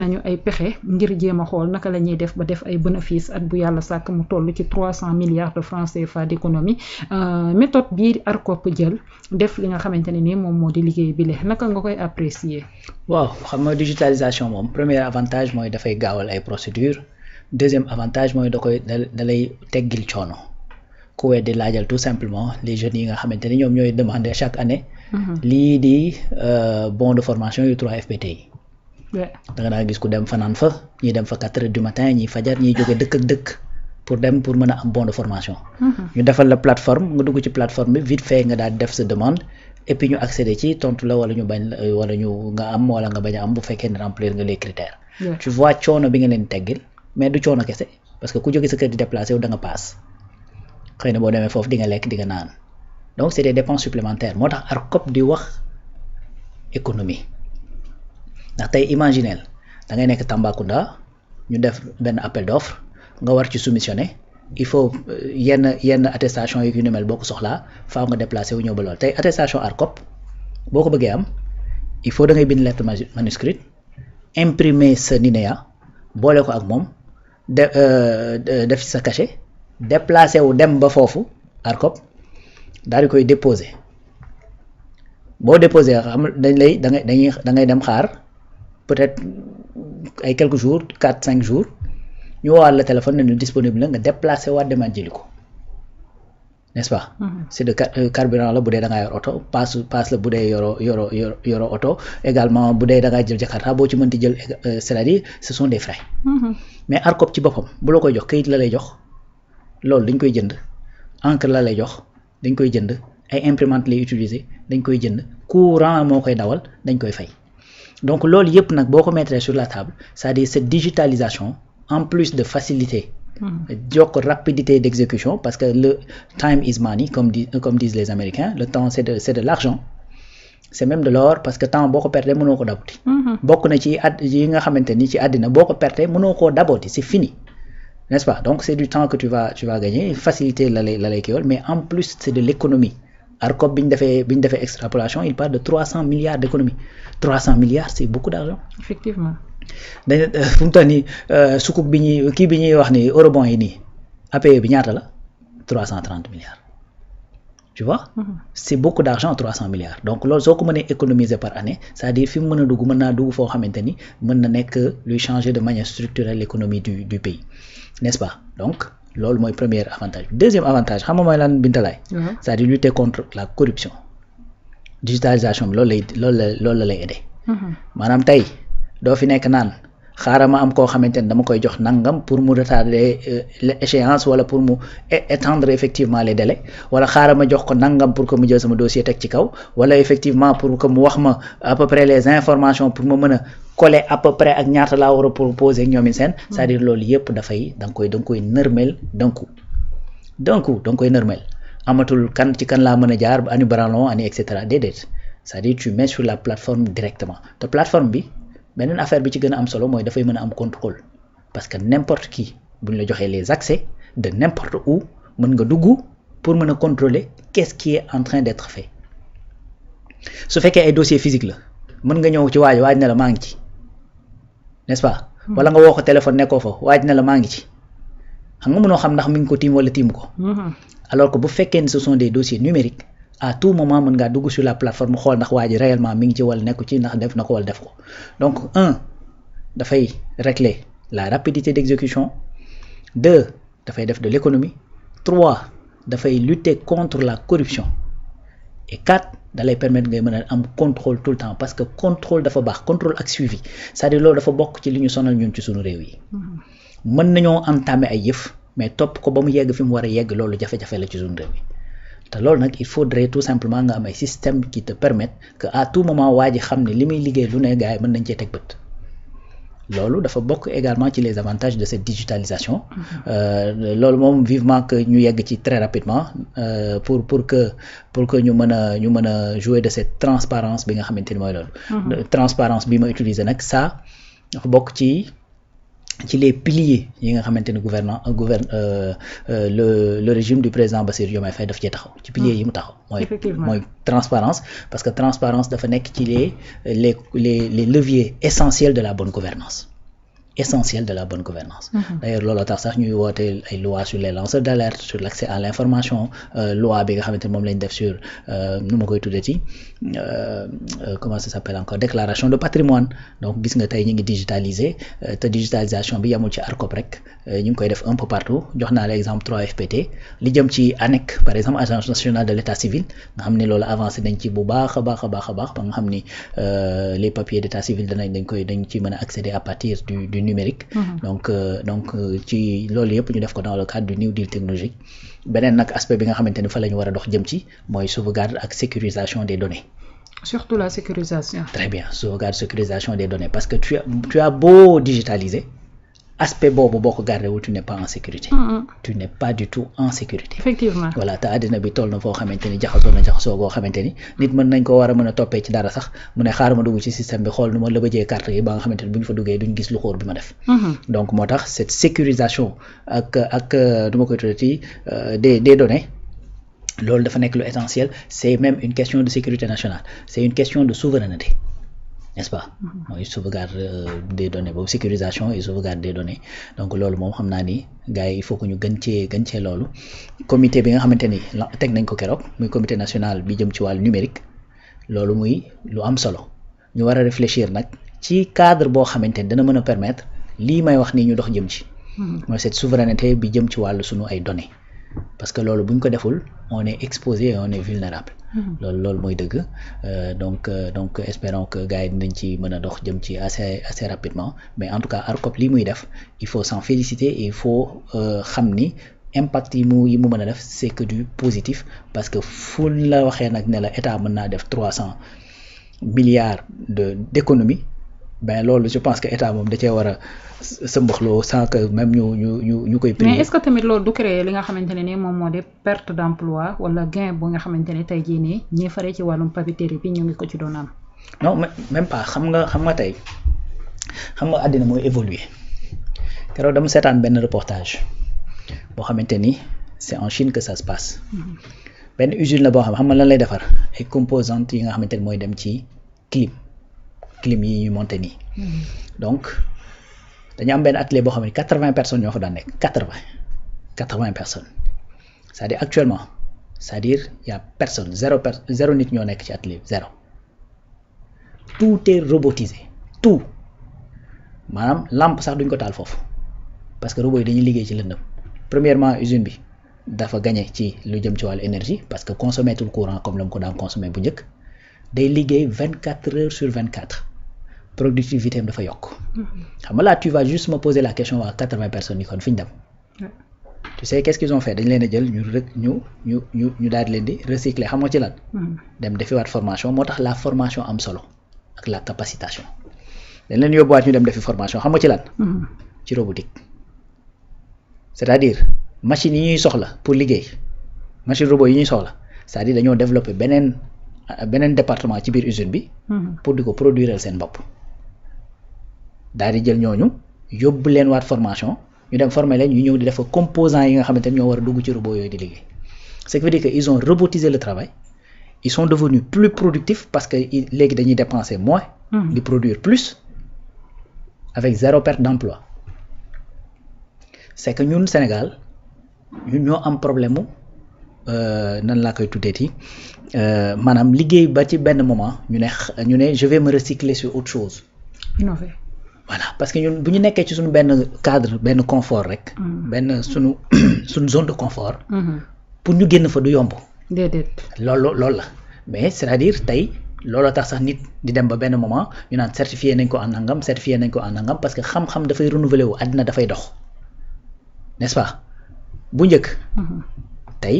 nañu ay pexe ngir jéem a xool naka la ñuy def ba def ay bénéfice at bu yàlla sàkk mu toll ci 300 milliards de francs CFA d'économie méthode bii ARCOP jël def li nga xamante ne ni moom moo di liggéey bi le naka nga koy apprécier. waaw xam nga digitalisation moom premier avantage mooy dafay gaawal ay procédures deuxième avantage mooy da lay teggil coono ku weddi laajal tout simplement les jeunes yi nga xamante ni ñoom ñooy demander chaque année. lii di bon de formation yu 3FPT yi. da nga daa gis ku dem fanaan fa ñii dem fa 4 heures du matin ñii fajar ñii jóge dëkk ak dëkk pour mën a am bon de formation. ñu defal la plateforme nga dugg ci plateforme bi vite fait nga daal def sa demande et puis ñu accéder ci tontu la wala ñu bañ wala ñu nga am wala nga bañ a am bu fekkee ne remplir nga les critères. tu vois coono bi nga leen teggil mais du coono kese parce que ku jóge sa kër di déplacé wu da nga paas xëy na boo demee foofu di nga lekk di nga naan donc c'est des dépenses supplémentaires moo tax ARCOP di wax économie. ndax tey imagineel da ngay nekk Tambacounda ñu def benn appel d'offre nga war ci soumissionner il faut yenn attestation yi yu ni mel boo ko soxlaa faaw nga déplacé wu ñëw ba lool tey attestation ARCOP boo ko bëggee am il faut da ngay bind lettre manuscrite imprimer sa NINEA boole ko ak moom def ci sa cachet déplacé wu dem ba foofu ARCOP daal di koy déposer boo déposer xam da ngay dem xaar. peut-être ay quelques jours 4-5 jours ñu woowaat la téléphone ne ñu disponible la nga déplacé waat demaat jëli ko n'est-ce pas. c'est de carburant la bu dee da ngaa yor oto paas la bu dee yoro oto également bu dee da ngaa jël Jakarta boo ci mënti jël c'est-à-dire ce sont des frais. mais ARCOP ci boppam bu la koy jox kayit la lay jox loolu dañ koy jënd encre la lay jox dañ koy jënd ay imprimante lay utiliser dañ koy jënd courant moo koy dawal dañ koy fay. donc loolu yëpp nag boo ko mettre sur la table c'est-à-dire cette digitalisation en plus de facilité jokk rapidité d'exécution parce que le time is money comme disent les Américains le temps c'est de l'argent c'est même de l'or parce que temps boo ko perte mënoo ko dabooti bokk na ci yi nga xamante ni ci àddina boo ko perte mënoo koo dabooti c'est fini n'est-ce pas donc c'est du temps que tu vas gagner facilité la lay kiiwal mais en plus c'est de l'économie ARCOP bi ñu defee extrapolation il parle de 300 milliards d'économie 300 milliards c'est beaucoup d'argent. effectivement. dañ fu mu toll nii sukuk bi ñuy wax ni eurobond yi nii APE bi ñaata la 330 milliards tu vois. c'est beaucoup d'argent 300 milliards donc loolu soo ko mënee économiser par année c'est-à-dire fi mu mën a dugg mën naa dugg foo xamante ni mën na nekk luy changer de manière structurelle l'économie du pays n'est-ce pas donc. loolu mooy premier avantage deuxième avantage xam nga mooy lan Bintalaay. c'est-à-dire lutter contre la corruption digitalisation bi loolu la lay aider. maanaam tey doo fi nekk naan xaaral ma am koo xamante ni dama koy jox nangam pour mu retarder l'échéance wala pour mu étendre effectivement les délais wala xaaral ma jox ko nangam pour que mu jël sama dossier teg ci kaw wala effectivement pour que mu wax ma à peu près les informations pour ma mën a coller à peu près ak ñaata laa war a proposer ak ñoom seen. c'est-à-dire loolu yëpp dafay da nga koy nërmeel d'un coup da nga koy nërmeel amatul ci kan laa mën a jaar ani branlon ani et cetera déedéet c'est-à-dire tu mets sur la plateforme directement te plateforme bi beneen affaire bi ci gën a am solo mooy dafay mën a am contrôle parce que n'importe qui bu ñu la joxee les accès de n'importe où mën nga dugg pour mën a contrôler qu'est-ce qui est en train d'être fait su fekkee ay dossier physique la mën nga ñëw ci waaj ne la maa ngi ci n'est-ce pas. wala nga woo ko téléphone nekkoo fa waaj ne la maa ngi ci xam nga mënoo xam ndax mi ngi ko tiim wala tiim ko. alors que bu fekkee ne ce sont des dossiers numériques à tout moment mën ngaa dugg sur la plateforme xool ndax waa ji réellement mi ngi ci wala nekku ci ndax def na ko wala def ko donc dafay régler la rapidité d'exécution 2 dafay def de l'économie 3 dafay lutter contre la corruption et 4 da lay permettre ngay mën a am contrôle tout le temps parce que contrôle dafa baax contrôle ak suivi c'est-à-dire loolu dafa bokk ci li ñu sonal ñun ci suñu réew yi mën nañoo entamer ay yëf mais topp ko ba mu yegg fi mu war a yegg loolu jafe-jafe la ci suñu réew yi te loolu nag il faudrait tout simplement nga am ay système qui te permettent que à tout moment waa ji xam ne li muy liggéey lu ne gars yi mën nañ cee teg bët loolu dafa bokk également ci les avantages de cette digitalisation loolu moom vivement que ñu yegg ci très rapidement pour que ñu mën a jouer de cette transparence bi nga xamante ni mooy loolu transparence bi ma utiliser nag ça dafa bokk ci les piliers yi nga xamante ni le régime du président Bassirou Diomaye Faye daf cee taxaw ci piliers yi mu taxaw mooy transparence parce que transparence dafa nekk ci les leviers essentiels de la bonne gouvernance essentiel de la bonne gouvernance d'ailleurs looloo tax sax ñuy woote ay loi sur les lanceurs d'alerte sur l'accès à l'information loi bi nga xamante ne moom lañ def sur nu ma koy tuddati comment ça s'appelle encore déclaration de patrimoine donc gis nga tey ñu ngi digitaliser te digitalisation bi yamul ci ARCOP rek ñu ngi koy def un peu partout jox naa la exemple 3FPT li jëm ci ANEC par exemple agence nationale de l'état civil nga xam ne loolu avancé nañ ci bu baax a baax ba nga xam ni les papiers d'état civil dañ ci mën a accéder à partir du numérique donc ci loolu yëpp ñu def ko dans le cadre du New Deal technologique beneen nag aspect bi nga xamante ni fa la ñu war a dox jëm ci mooy sauvegarde ak sécurisation des données. Surtout la sécurisation. Très bien, sauvegarde, sécurisation des données. Parce que tu as beau digitaliser, aspect boobu boo ko gardé wul tu n'es pas en sécurité. Tu n'es pas du tout en sécurité. Effectivement. Voilà te àddina bi toll na foo xamante ni jaxasoo goo xamante ni nit mën nañ ko war a mën a toppee ci dara sax mu ne xaaral ma dugg ci système bi xool nu ma lëbëjee carte yi ba nga xamante ni bu ñu fa duggee duñ gis lu xóor bi ma def. Donc moo tax cette sécurisation ak du ma koy tuddati des données. loolu dafa nekk lu essentiel c'est même une question de sécurité nationale c'est une question de souveraineté n'est-ce pas mooy sauvegarde des données boobu sécurisation et sauvegarde des données donc loolu moom xam naa ni gars yi il faut que ñu gën cee loolu comité bi nga xamante ni teg nañ ko keroog muy comité national bi jëm ci wàllu numérique loolu muy lu am solo ñu war a réfléchir nag ci cadre boo xamante ni dana mën a permettre lii may wax nii ñu dox jëm ci mooy cette souveraineté bi jëm ci wàllu sunu ay données parce que loolu bu ñu ko deful on est exposé et on est vulnérable loolu mooy dëgg donc espérons que gars yi dinañ ci mën a dox jëm ci assez rapidement mais en tout cas ARCOP lii muy def il faut s'en féliciter et il faut xam ni impact yi mu mën a def c'est que du positif parce que fu la waxee nag ne la état mën naa def 300 milliards d'économie ben loolu je pense que état moom da cee war a sëmbaxloo sans que même ñu koy prier. Mais est-ce que tamit loolu du créer li nga xamante ne ni moom moo di perte d'emploi wala gain bu nga xamante ne tey jii nii ñi faree ci wàllum papeterie bi ñu ngi ko ci doon am. non même pas xam nga tey xam nga àddina mooy évoluer keroog dama seetaan benn reportage boo xamante ni c'est en Chine que ça se passe benn usine la boo xam nga lan lay defar ay composantes yi nga xamante ni mooy dem ci clim yi ñu monté nii donc dañu am benn atelier boo xam ne 80 personnes ñoo fa daan nekk 80 personnes c'est-à-dire actuellement c'est-à-dire y a personne zéro nit ñoo nekk ci atelier zéro tout est robotisé tout maanaam lampe sax duñ ko taal foofu parce que robot yi dañuy liggéey ci lëndëm premièrement usine bi dafa gagné ci lu jëm ci wàllu énergie parce que consommer tout le courant comme la mu ko daan consommer bu njëkk day liggéey 24 heures sur 24 productivité am dafa yokk xam nga là tu vas juste me poser la question waa 80 personnes yi kon fi ñu dem tu sais qu'est-ce qu'ils ont fait dañ leen a jël ñu daal di leen di recycler xam nga ci lan dem defiwaat formation moo tax la formation am solo ak la capacitation dañ leen yóbbuwaat ñu dem defi formation xam nga ci lan ci robotique c'est-à-dire machine yi ñuy soxla pour liggéey machine robot yi ñuy soxla c'est-à-dire dañoo développer beneen département ci biir usine bi pour di ko produire seen bopp daal di jël ñooñu yóbbu leen waat formation ñu dem former leen ñu ñëw di def composants yi nga xamante ne ñoo war a dugg ci robot yooyu di liggéey ce qui veut dire que ils ont robotisé le travail ils sont devenus plus productifs parce que léegi dañuy dépenser moins di produire plus avec zéro perte d'emploi c'est que ñun Sénégal ñun ñoo am problème mu nan laa koy tuddeeti maanaam liggéey ba ci benn moment ñu ne je vais me recycler sur autre chose. Innover. Voilà parce que ñun bu ñu nekkee ci suñu benn cadre benn confort rek. benn suñu zone de confort. pour ñu génn fa du yomb. déedéet. loolu la mais c'est-à-dire tey looloo tax sax nit di dem ba benn moment ñu naan certifié nañ ko en nangam parce que xam-xam dafay renouveler wu àddina dafay dox n'est-ce pas bu njëkk. tey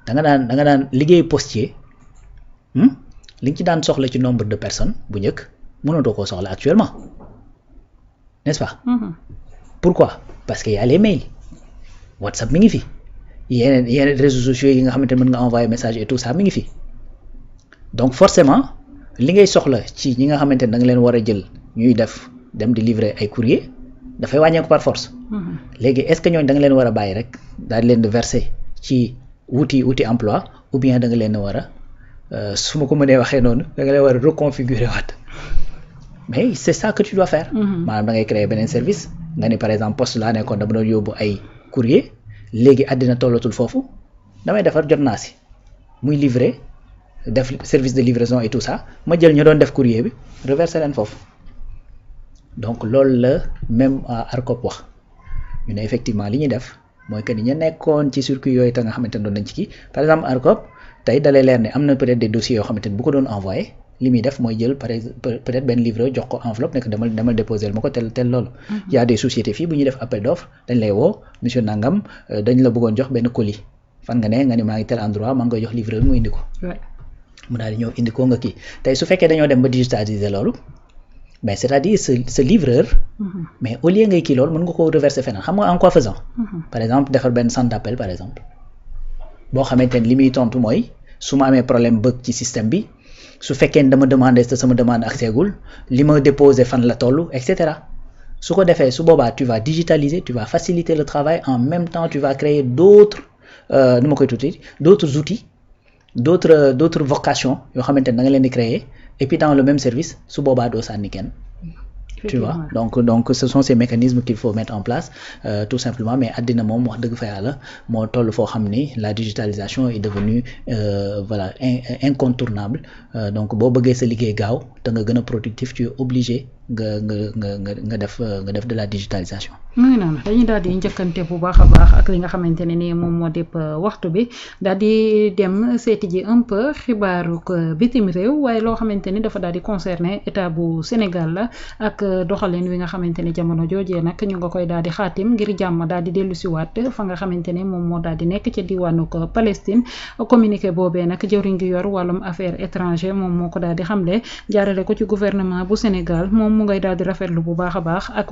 da nga daan liggéey postier li nga ci daan soxla ci nombre de personnes bu njëkk mënatoo koo soxla actuellement n'est-ce pas. Pourquoi? Parce qu'il y a les mails WhatsApp mi ngi fi yeneen réseaux sociaux yi nga xamante ne mën nga envoyer message et tout ça mi ngi fi donc forcément li ngay soxla ci ñi nga xamante ne da nga leen war a jël ñuy dem di livrer ay courrier dafay wàññeeku par force. léegi est-ce que ñooñu da nga leen war a bàyyi rek daal di leen di verser ci wuti emploi ou bien da nga leen war a su ma ko mënee waxee noonu da nga leen war a reconfigurer waat mais c'est ça que tu dois faire. maanaam da ngay créer beneen service nga ni par exemple poste laa nekkoon dama doon yóbbu ay courrier léegi àddina tollatul foofu damay defar jot naa si muy livrer def service de livraison et tout ça ma jël ñu doon def courrier bi reverser leen foofu donc loolu la même ARCOP wax ñu ne effectivement li ñuy def mooy que ni ñu nekkoon ci circuit yooyu te nga xamante ne doon nañ ci kii par exemple ARCOP tey dalee leer ne am na peut-être des dossiers yoo xamante ne bu ko doon envoyé li muy def mooy jël peut-être benn livreur jox ko enveloppe nekk demal déposer ma ko tel loolu. y a des sociétés fii bu ñuy def appel d'offre dañ lay woo monsieur Nangam dañ la bëggoon jox benn colis fan nga ne nga ni maa ngi tel endroit maa ngi koy jox livreur mu indi ko. mu daal di ñëw indi ko nga kii tey su fekkee dañoo dem ba digitaliser loolu mais c'est-à-dire ce livreur. mais au lieu ngay kii loolu mën nga ko reverser feneen xam nga en quoi faisant. par exemple defar benn centre d'appel par exemple boo xamante ne li muy tontu mooy su ma amee problème bëgg ci système bi. su fekkee dama demander te sama demande accès gul li ma déposer fan la toll et cetera su ko defee su boobaa tu vas digitaliser tu vas faciliter le travail en même temps tu vas créer d'autres nu ma koy tuuti d'autres outils d'autres vocations yoo xamante ne da nga leen di créer et puis dans le même service su boobaa doo sànni kenn. tu vois donc ce sont ces mécanismes qu'il faut mettre en place tout simplement mais àddina moom wax dëgg fa yàlla moo toll foo xam ni la digitalisation est devenue voilà incontournable donc boo bëggee sa liggéey gaaw te nga gën a productif tu es obligé nga def de la digitalisation. mu ngi noonu dañuy daal di njëkkante bu baax a baax ak li nga xamante ne ni moom moo dépp waxtu bi daal di dem seeti ji un peu xibaaru bitim réew waaye loo xamante ni dafa daal di concerner état bu Sénégal la ak doxalin wi nga xamante ni jamono joojee nag ñu nga koy daal di xaatim ngir jàmm daal di dellu siwaat fa nga xamante ne moom moo daal di nekk ca diwaanu Palestine communiqué boobee nag jëwriñ gi yor wàllum affaires étrangères moom moo ko daal di xamle jaarale ko ci gouvernement bu Sénégal moom mu ngay daal di rafetlu bu baax a baax ak